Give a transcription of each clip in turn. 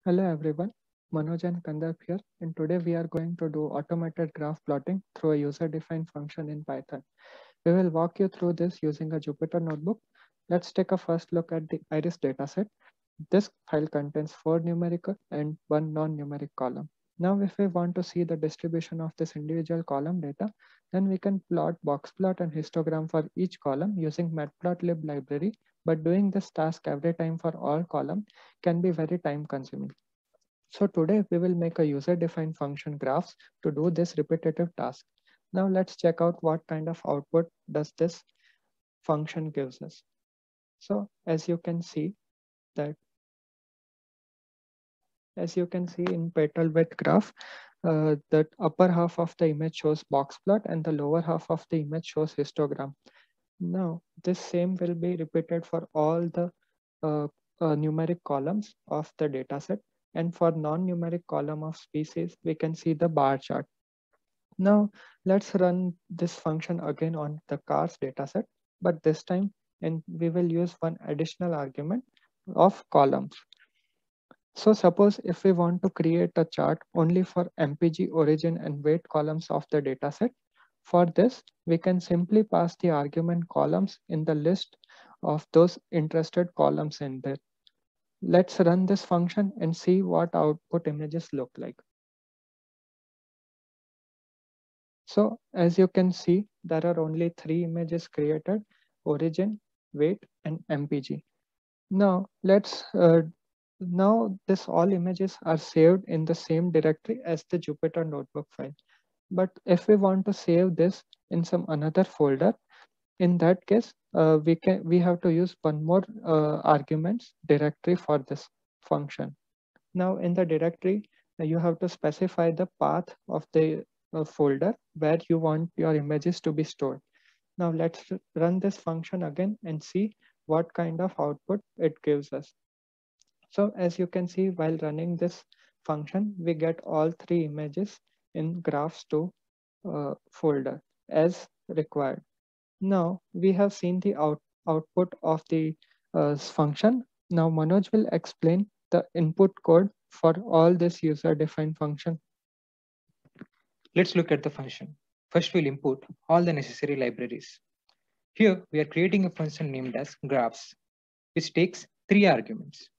Hello everyone, Manoj and Kandap here, and today we are going to do automated graph plotting through a user-defined function in Python. We will walk you through this using a Jupyter notebook. Let's take a first look at the Iris dataset. This file contains 4 numerical and 1 non-numeric column. Now, if we want to see the distribution of this individual column data, then we can plot box plot and histogram for each column using matplotlib library, but doing this task every time for all columns can be very time consuming. So today we will make a user-defined function graphs to do this repetitive task. Now let's check out what kind of output does this function gives us. So that as you can see in petal width graph, that upper half of the image shows box plot and the lower half of the image shows histogram. Now this same will be repeated for all the uh, numeric columns of the dataset. And for non-numeric column of species, we can see the bar chart. Now let's run this function again on the cars dataset, but this time and we will use one additional argument of columns. So suppose if we want to create a chart only for MPG origin and weight columns of the dataset, for this we can simply pass the argument columns in the list of those interested columns in there. Let's run this function and see what output images look like. So as you can see, there are only 3 images created: origin, weight, and MPG. Now now this all images are saved in the same directory as the Jupyter notebook file. But if we want to save this in some another folder, in that case, we have to use one more arguments directory for this function. Now in the directory, you have to specify the path of the folder where you want your images to be stored. Now let's run this function again and see what kind of output it gives us. So as you can see, while running this function, we get all 3 images in graphs2 folder as required. Now we have seen the output of the function. Now Manoj will explain the input code for all this user-defined function. Let's look at the function. First, we'll import all the necessary libraries. Here, we are creating a function named as graphs, which takes 3 arguments.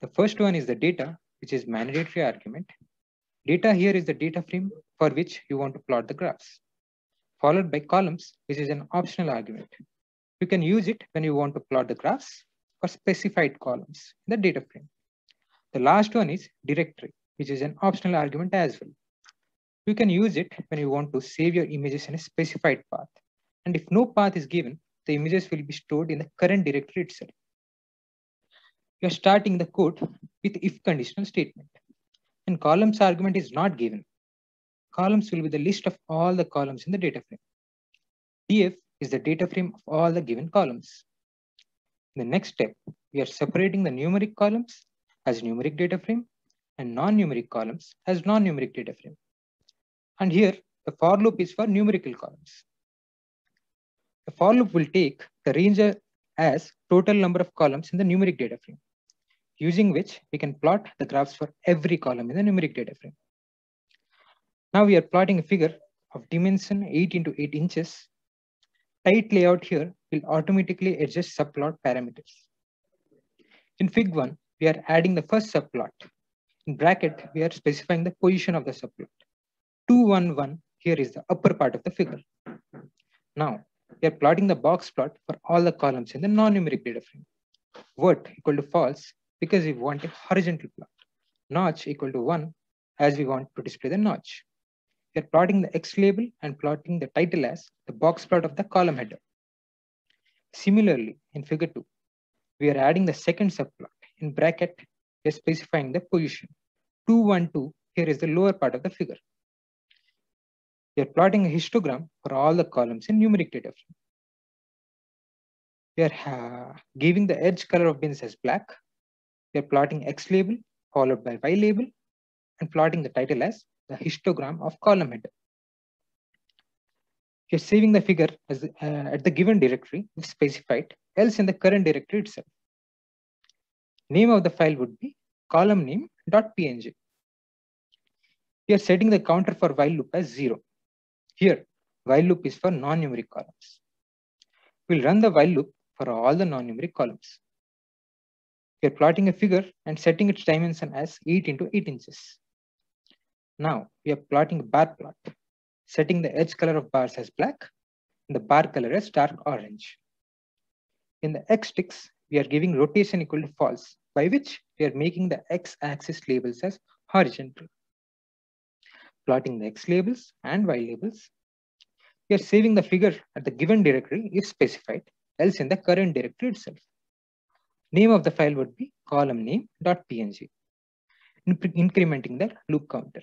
The first one is the data, which is mandatory argument. Data here is the data frame for which you want to plot the graphs, followed by columns, which is an optional argument. You can use it when you want to plot the graphs for specified columns in the data frame. The last one is directory, which is an optional argument as well. You can use it when you want to save your images in a specified path. And if no path is given, the images will be stored in the current directory itself. You are starting the code with if conditional statement. And columns argument is not given. Columns will be the list of all the columns in the data frame. df is the data frame of all the given columns. In the next step, we are separating the numeric columns as numeric data frame and non-numeric columns as non-numeric data frame. And here, the for loop is for numerical columns. The for loop will take the range as total number of columns in the numeric data frame, using which we can plot the graphs for every column in the numeric data frame. Now we are plotting a figure of dimension 8 into 8 inches. Tight layout here will automatically adjust subplot parameters. In fig 1, we are adding the first subplot. In bracket, we are specifying the position of the subplot. 211 here is the upper part of the figure. Now, we are plotting the box plot for all the columns in the non-numeric data frame. Vert equal to false because we want a horizontal plot. Notch equal to 1 as we want to display the notch. We are plotting the X label and plotting the title as the box plot of the column header. Similarly, in figure 2, we are adding the second subplot. In bracket, we are specifying the position. 212 here is the lower part of the figure. We are plotting a histogram for all the columns in numeric data frame. We are giving the edge color of bins as black. We are plotting X label followed by Y label and plotting the title as the histogram of column header. We are saving the figure as at the given directory if specified, else in the current directory itself. Name of the file would be column name .png. We are setting the counter for while loop as 0. Here, while loop is for non-numeric columns. We'll run the while loop for all the non-numeric columns. We are plotting a figure and setting its dimension as 8 into 8 inches. Now we are plotting a bar plot, setting the edge color of bars as black and the bar color as dark orange. In the x-ticks, we are giving rotation equal to false, by which we are making the x-axis labels as horizontal. Plotting the x labels and y labels. We are saving the figure at the given directory if specified, else in the current directory itself. Name of the file would be column name.png, incrementing the loop counter.